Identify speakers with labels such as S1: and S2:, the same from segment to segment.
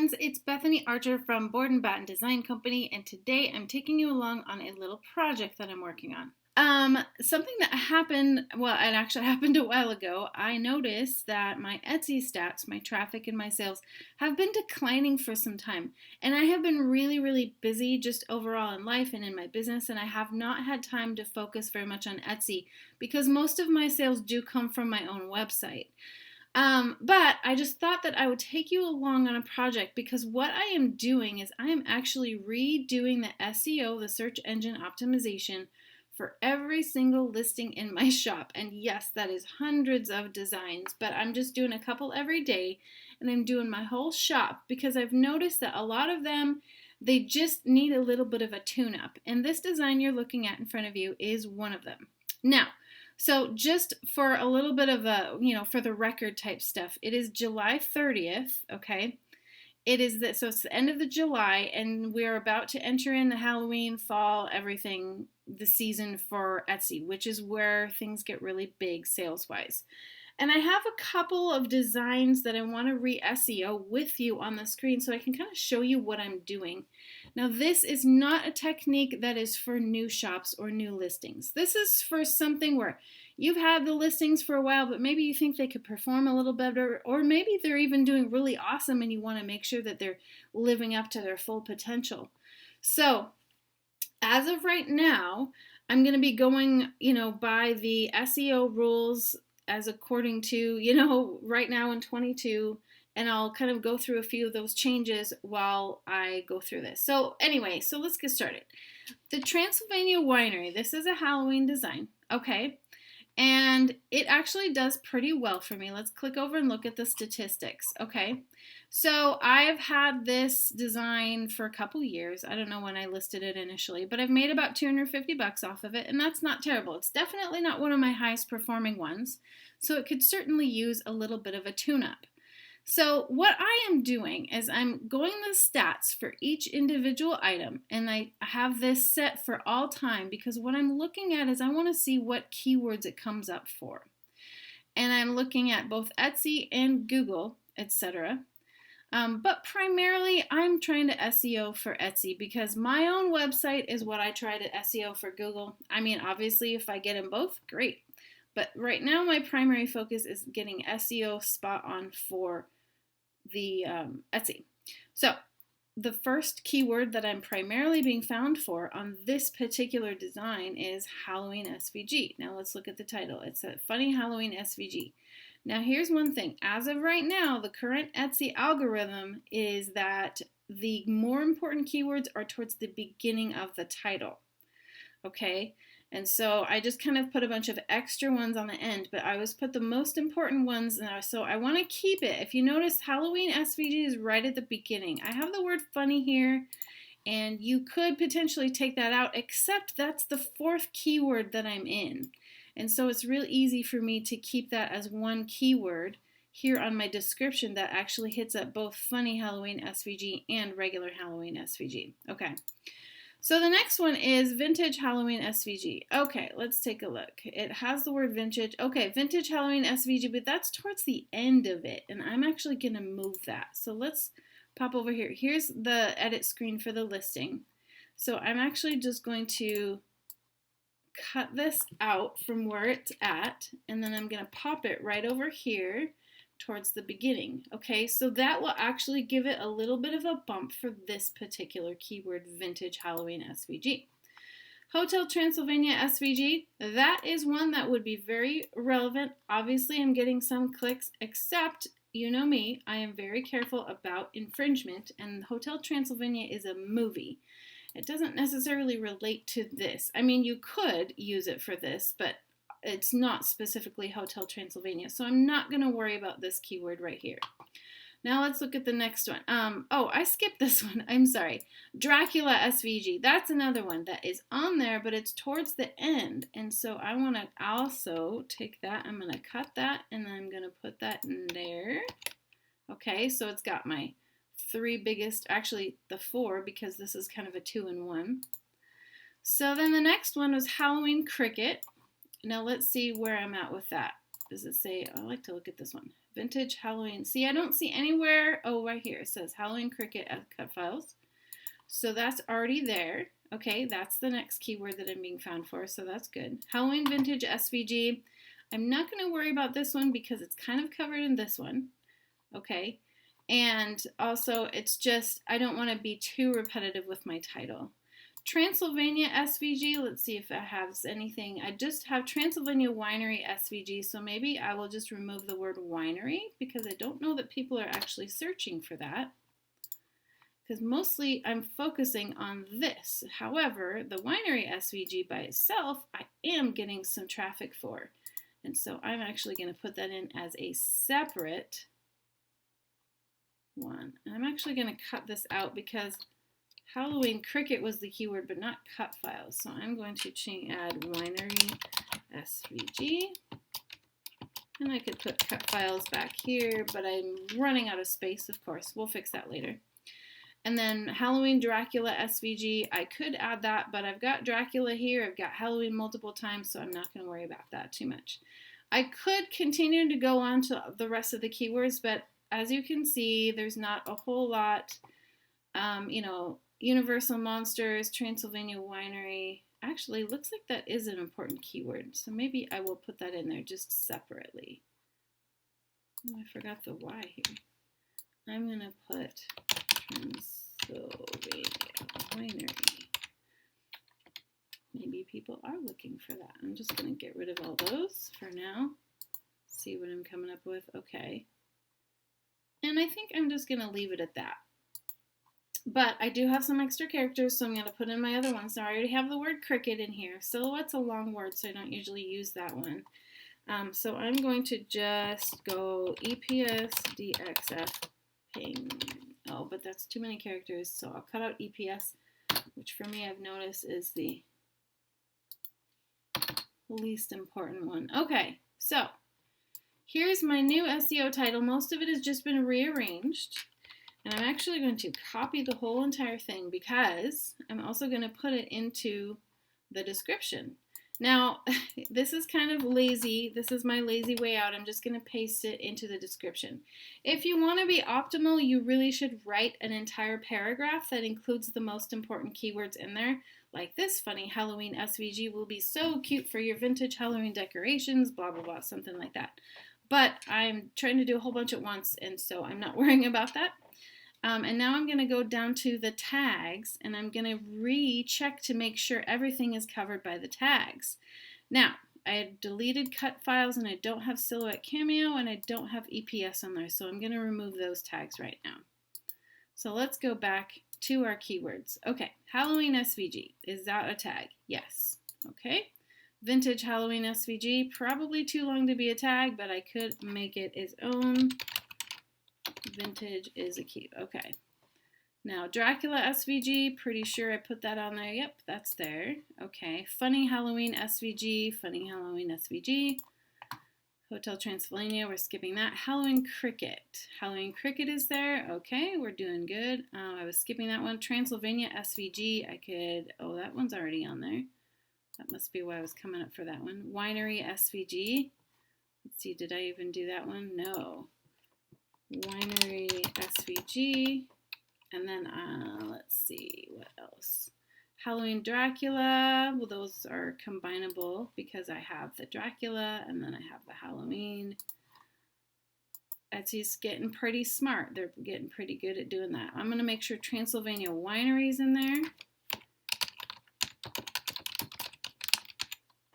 S1: friends, it's Bethany Archer from Board and Batten Design Company, and today I'm taking you along on a little project that I'm working on. Something that happened, well, it actually happened a while ago. I noticed that my Etsy stats, my traffic and my sales, have been declining for some time. And I have been really, really busy just overall in life and in my business, and I have not had time to focus very much on Etsy because most of my sales do come from my own website. But I just thought that I would take you along on a project because what I am doing is I am actually redoing the SEO, the search engine optimization, for every single listing in my shop. And yes, that is hundreds of designs, but I'm just doing a couple every day, and I'm doing my whole shop because I've noticed that a lot of them, they just need a little bit of a tune-up. And this design you're looking at in front of you is one of them. Now, so just for a little bit of a, for the record type stuff, it is July 30th, okay? So it's the end of the July, and we're about to enter in the Halloween, fall, everything, the season for Etsy, which is where things get really big sales-wise. And I have a couple of designs that I want to re-SEO with you on the screen so I can kind of show you what I'm doing. Now, this is not a technique that is for new shops or new listings. This is for something where you've had the listings for a while, but maybe you think they could perform a little better, or maybe they're even doing really awesome and you want to make sure that they're living up to their full potential. So, as of right now, I'm going to be going, by the SEO rules as according to, right now in 22, and I'll kind of go through a few of those changes while I go through this. So anyway, so let's get started. The Transylvania Winery, this is a Halloween design, okay? And it actually does pretty well for me. Let's click over and look at the statistics, okay? So I've had this design for a couple years. I don't know when I listed it initially, but I've made about $250 off of it, and that's not terrible. It's definitely not one of my highest performing ones, so it could certainly use a little bit of a tune-up. So what I am doing is I'm going the stats for each individual item, and I have this set for all time because what I'm looking at is I want to see what keywords it comes up for. And I'm looking at both Etsy and Google, etc. But primarily I'm trying to SEO for Etsy because my own website is what I try to SEO for Google. I mean, obviously if I get them both, great. But right now my primary focus is getting SEO spot on for the Etsy. So the first keyword that I'm primarily being found for on this particular design is Halloween SVG. Now let's look at the title. It's a funny Halloween SVG. Now here's one thing. As of right now, the current Etsy algorithm is that the more important keywords are towards the beginning of the title. Okay? And so I just kind of put a bunch of extra ones on the end, but I always put the most important ones in there. So I want to keep it. If you notice, Halloween SVG is right at the beginning. I have the word funny here, and you could potentially take that out, except that's the fourth keyword that I'm in. And so it's real easy for me to keep that as one keyword here on my description that actually hits up both funny Halloween SVG and regular Halloween SVG. Okay. So the next one is vintage Halloween SVG. Okay, let's take a look. It has the word vintage. Okay, vintage Halloween SVG, but that's towards the end of it, and I'm actually going to move that. So let's pop over here. Here's the edit screen for the listing. So I'm actually just going to cut this out from where it's at, and then I'm going to pop it right over here towards the beginning. Okay, so that will actually give it a little bit of a bump for this particular keyword, vintage Halloween SVG. Hotel Transylvania SVG, that is one that would be very relevant. Obviously, I'm getting some clicks, except, you know me, I am very careful about infringement, and Hotel Transylvania is a movie. It doesn't necessarily relate to this. I mean, you could use it for this, but it's not specifically Hotel Transylvania, so I'm not going to worry about this keyword right here. Now let's look at the next one. Oh, I skipped this one. I'm sorry. Dracula SVG. That's another one that is on there, but it's towards the end, and so I want to also take that. I'm going to cut that, and then I'm going to put that in there. Okay, so it's got my three biggest, actually the four, because this is kind of a 2-in-1. So then the next one was Halloween Cricket. Now let's see where I'm at with that. Does it say, I like to look at this one. Vintage Halloween. See, I don't see anywhere. Oh, right here. It says Halloween Cricket cut files. So that's already there. Okay, that's the next keyword that I'm being found for, so that's good. Halloween Vintage SVG. I'm not going to worry about this one because it's kind of covered in this one. Okay, and also it's just, I don't want to be too repetitive with my title. Transylvania SVG, let's see if it has anything. I just have Transylvania Winery SVG, so maybe I will just remove the word winery because I don't know that people are actually searching for that. Because mostly I'm focusing on this. However, the winery SVG by itself, I am getting some traffic for. And so I'm actually going to put that in as a separate one. And I'm actually going to cut this out because Halloween Cricket was the keyword, but not cut files. So I'm going to add winery SVG. And I could put cut files back here, but I'm running out of space, of course. We'll fix that later. And then Halloween Dracula SVG, I could add that, but I've got Dracula here. I've got Halloween multiple times, so I'm not going to worry about that too much. I could continue to go on to the rest of the keywords, but as you can see, there's not a whole lot. Universal Monsters, Transylvania Winery. Actually, looks like that is an important keyword, so maybe I will put that in there just separately. Oh, I forgot the Y here. I'm going to put Transylvania Winery. Maybe people are looking for that. I'm just going to get rid of all those for now. See what I'm coming up with. Okay. And I think I'm just going to leave it at that. But I do have some extra characters, so I'm going to put in my other ones. So I already have the word cricket in here. Silhouette's a long word, so I don't usually use that one. So I'm going to just go EPS DXF ping. Oh, but that's too many characters, so I'll cut out EPS, which for me I've noticed is the least important one. Okay, so here's my new SEO title. Most of it has just been rearranged. And I'm actually going to copy the whole entire thing because I'm also going to put it into the description. Now, this is kind of lazy. This is my lazy way out. I'm just going to paste it into the description. If you want to be optimal, you really should write an entire paragraph that includes the most important keywords in there. Like this funny Halloween SVG will be so cute for your vintage Halloween decorations, blah, blah, blah, something like that. But I'm trying to do a whole bunch at once, and so I'm not worrying about that. And now I'm going to go down to the tags, and I'm going to recheck to make sure everything is covered by the tags. Now, I had deleted cut files, and I don't have Silhouette Cameo, and I don't have EPS on there, so I'm going to remove those tags right now. So let's go back to our keywords. Okay, Halloween SVG. Is that a tag? Yes. Okay. Vintage Halloween SVG. Probably too long to be a tag, but I could make it its own. Vintage is a key. Okay. Now, Dracula SVG, pretty sure I put that on there. Yep, that's there. Okay. Funny Halloween SVG, Funny Halloween SVG. Hotel Transylvania, we're skipping that. Halloween Cricket. Halloween Cricket is there. Okay, we're doing good. I was skipping that one. Transylvania SVG, I could, oh, that one's already on there. That must be why I was coming up for that one. Winery SVG. Let's see, did I even do that one? No. Winery SVG, and then let's see what else. Halloween Dracula, well, those are combinable because I have the Dracula and then I have the Halloween. Etsy's getting pretty smart. They're getting pretty good at doing that. I'm going to make sure Transylvania Winery's in there.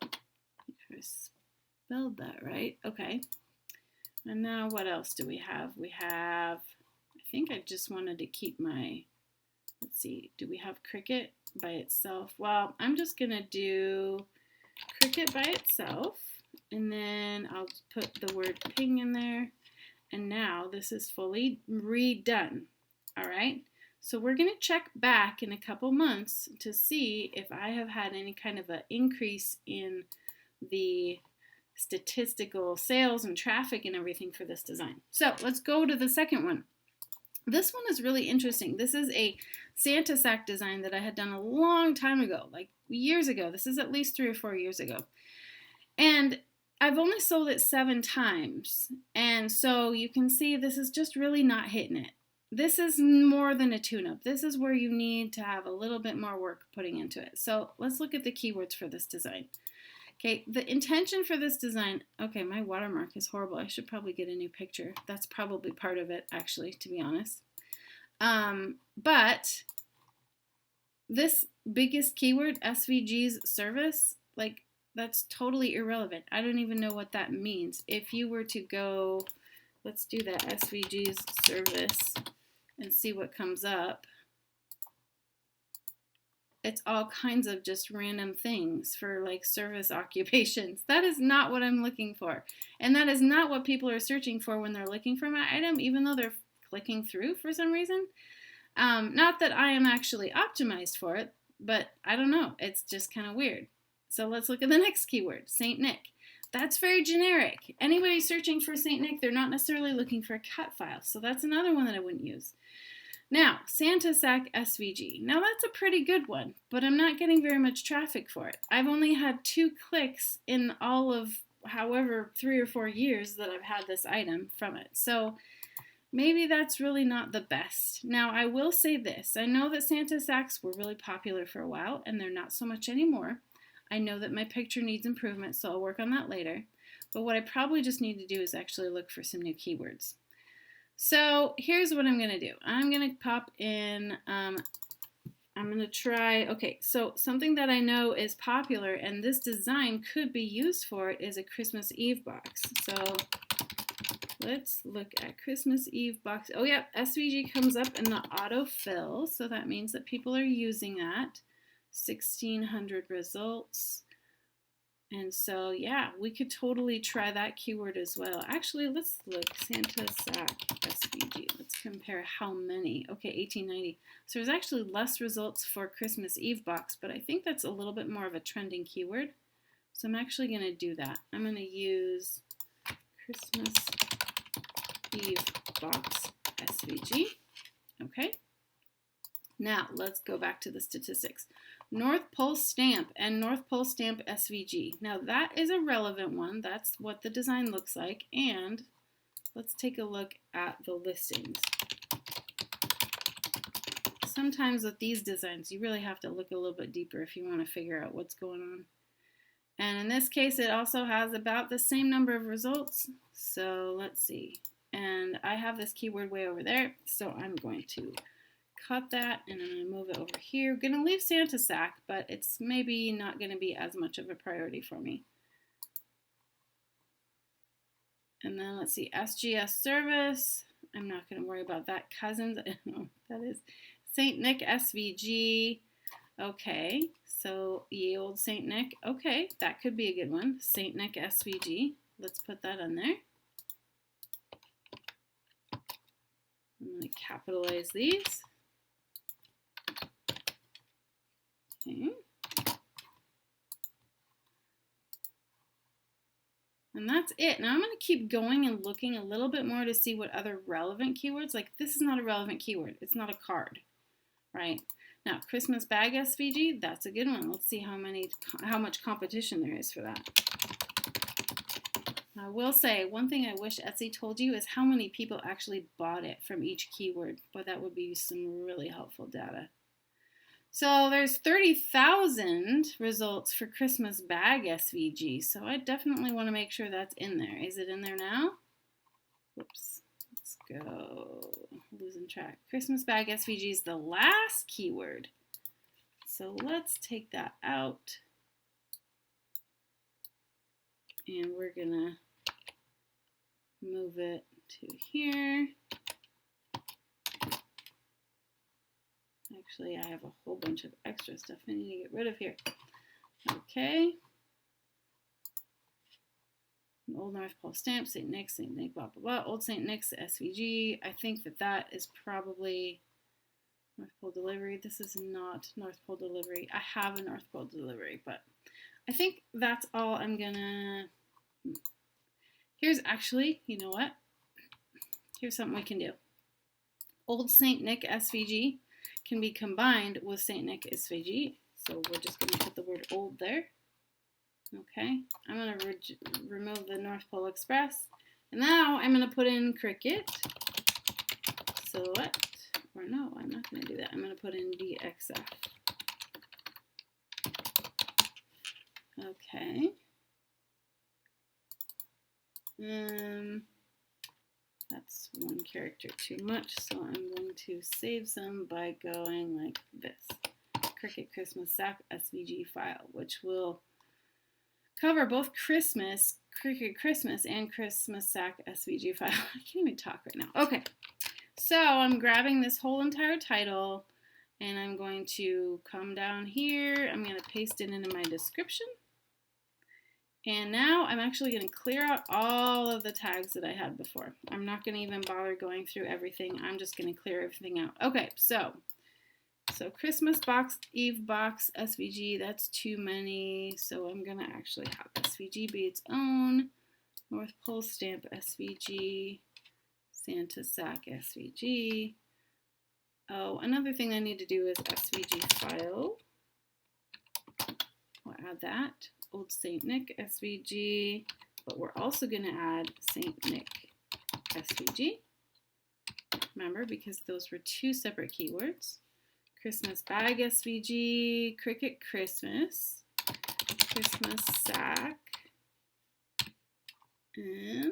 S1: Make sure I spelled that right. Okay. And now what else do we have? We have, I think I just wanted to keep my, let's see, do we have cricket by itself? Well, I'm just going to do cricket by itself, and then I'll put the word ping in there. And now this is fully redone. All right. So we're going to check back in a couple months to see if I have had any kind of an increase in the statistical sales and traffic and everything for this design. So let's go to the second one. This one is really interesting. This is a Santa sack design that I had done a long time ago, like years ago. This is at least 3 or 4 years ago. And I've only sold it 7 times. And so you can see this is just really not hitting it. This is more than a tune-up. This is where you need to have a little bit more work putting into it. So let's look at the keywords for this design. Okay, the intention for this design, okay, my watermark is horrible. I should probably get a new picture. That's probably part of it, actually, to be honest. But this biggest keyword, SVG's service, like, that's totally irrelevant. I don't even know what that means. If you were to go, let's do that, SVG's service, and see what comes up. It's all kinds of just random things for like service occupations. That is not what I'm looking for. And that is not what people are searching for when they're looking for my item, even though they're clicking through for some reason. Not that I am actually optimized for it, but I don't know. It's just kind of weird. So let's look at the next keyword, Saint Nick. That's very generic. Anybody searching for Saint Nick, they're not necessarily looking for a cut file. So that's another one that I wouldn't use. Now, Santa Sack SVG. Now that's a pretty good one, but I'm not getting very much traffic for it. I've only had 2 clicks in all of however 3 or 4 years that I've had this item from it. So maybe that's really not the best. Now, I will say this. I know that Santa Sacks were really popular for a while, and they're not so much anymore. I know that my picture needs improvement, so I'll work on that later. But what I probably just need to do is actually look for some new keywords. So here's what I'm going to do. I'm going to pop in, I'm going to try, okay, so something that I know is popular and this design could be used for is a Christmas Eve box. So let's look at Christmas Eve box. Oh yeah, SVG comes up in the autofill, so that means that people are using that. 1,600 results. And so, yeah, we could totally try that keyword as well. Actually, let's look, Santa Sack SVG. Let's compare how many. Okay, 1890. So there's actually less results for Christmas Eve box, but I think that's a little bit more of a trending keyword. So I'm actually going to do that. I'm going to use Christmas Eve box SVG. Okay. Now, let's go back to the statistics. North Pole Stamp and North Pole Stamp SVG. Now, that is a relevant one. That's what the design looks like. And let's take a look at the listings. Sometimes with these designs, you really have to look a little bit deeper if you want to figure out what's going on. And in this case, it also has about the same number of results. So let's see. And I have this keyword way over there. So I'm going to cut that and I'm going to move it over here. Going to leave Santa Sack, but it's maybe not going to be as much of a priority for me. And then let's see, SGS service. I'm not going to worry about that. Cousins, I don't know what that is. Saint Nick SVG. Okay, so ye old Saint Nick. Okay, that could be a good one. Saint Nick SVG. Let's put that on there. I'm going to capitalize these. Okay. And that's it. Now I'm going to keep going and looking a little bit more to see what other relevant keywords, like this is not a relevant keyword. It's not a card, right? Now, Christmas bag SVG, that's a good one. Let's see how much competition there is for that. I will say, one thing I wish Etsy told you is how many people actually bought it from each keyword, but that would be some really helpful data. So there's 30,000 results for Christmas bag SVG. So I definitely want to make sure that's in there. Is it in there now? Whoops. Let's go. Losing track. Christmas bag SVG is the last keyword. So let's take that out. And we're going to move it to here. Actually, I have a whole bunch of extra stuff I need to get rid of here. Okay. Old North Pole Stamp, St. Nick, blah, blah, blah. Old St. Nick's SVG. I think that is probably North Pole Delivery. This is not North Pole Delivery. I have a North Pole Delivery, but I think that's all I'm gonna... Here's actually, you know what? Here's something we can do. Old St. Nick SVG can be combined with St. Nick SVG. So we're just going to put the word old there. Okay, I'm going to remove the North Pole Express. And now I'm going to put in Cricut, select, or no, I'm not going to do that. I'm going to put in DXF. Okay. That's one character too much, so I'm going to save some by going like this. Cricut Christmas Sack SVG file, which will cover both Cricut Christmas and Christmas Sack SVG file. I can't even talk right now. Okay, so I'm grabbing this whole entire title and I'm going to come down here. I'm going to paste it into my description. And now I'm actually going to clear out all of the tags that I had before. I'm not going to even bother going through everything. I'm just going to clear everything out. Okay, so Christmas box, Eve box, SVG, that's too many. So I'm going to actually have SVG be its own. North Pole stamp SVG, Santa sack SVG. Oh, another thing I need to do is SVG file. I'll add that. Old Saint Nick SVG, but we're also going to add Saint Nick SVG. Remember, because those were two separate keywords. Christmas bag SVG, Cricut Christmas, Christmas sack, and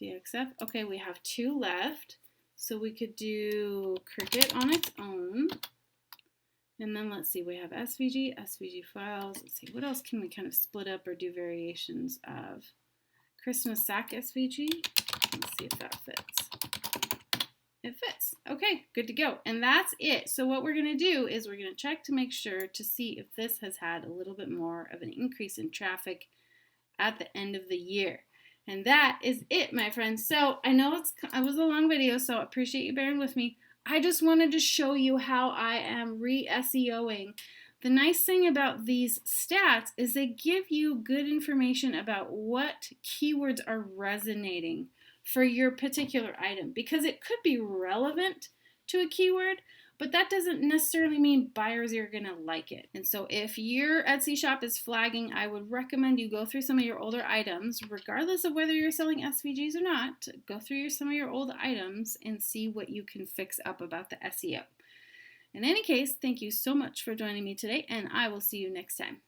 S1: DXF. Okay, we have two left, so we could do Cricut on its own. And then let's see, we have SVG, SVG files. Let's see, what else can we kind of split up or do variations of? Christmas sack SVG. Let's see if that fits. It fits. Okay, good to go. And that's it. So what we're going to do is we're going to check to make sure to see if this has had a little bit more of an increase in traffic at the end of the year. And that is it, my friends. So I know it was a long video, so I appreciate you bearing with me. I just wanted to show you how I am re-SEOing. The nice thing about these stats is they give you good information about what keywords are resonating for your particular item, because it could be relevant to a keyword, but that doesn't necessarily mean buyers are going to like it. And so if your Etsy shop is flagging, I would recommend you go through some of your older items, regardless of whether you're selling SVGs or not. Go through some of your old items and see what you can fix up about the SEO. In any case, thank you so much for joining me today, and I will see you next time.